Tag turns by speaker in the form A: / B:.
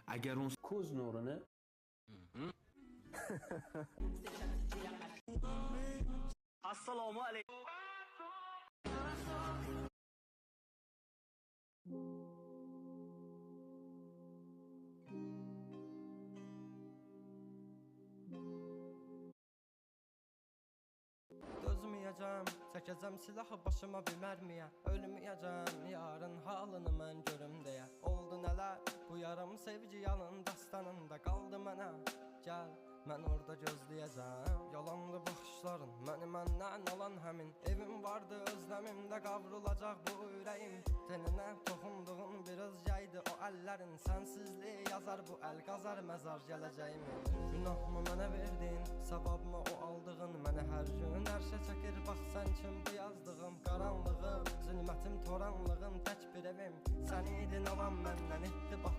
A: Agar on ko'z nurini
B: Assalomu alaykum.
C: Dözməyəcəm, çəkəcəm silahı başıma bir mərmiyə. Ölməyəcəm, yarın halını mən görüm deyə. Oldu nələr, bu yarım sevgi yalın dastanında qaldı mənə. Gəl, mən orada gözləyəcəm. Yalanlı baxışların, məni məndən alan həmin. Evim vardı özləmimdə qavrulacaq bu ürəyim. Teninə toxunduğun bir özgəydi o əllərin. Sənsizliyi yazar bu əl, qazar məzar gələcəyimi. Günahımı mənə verdin, savabımı o aldığın. Mənə hər gün ərşə çəkir, bax sən kim bu yazdığım. Qaranlığım, zülmətim, toranlığım, tək bir evim. Sən idin alan məndən etdi bax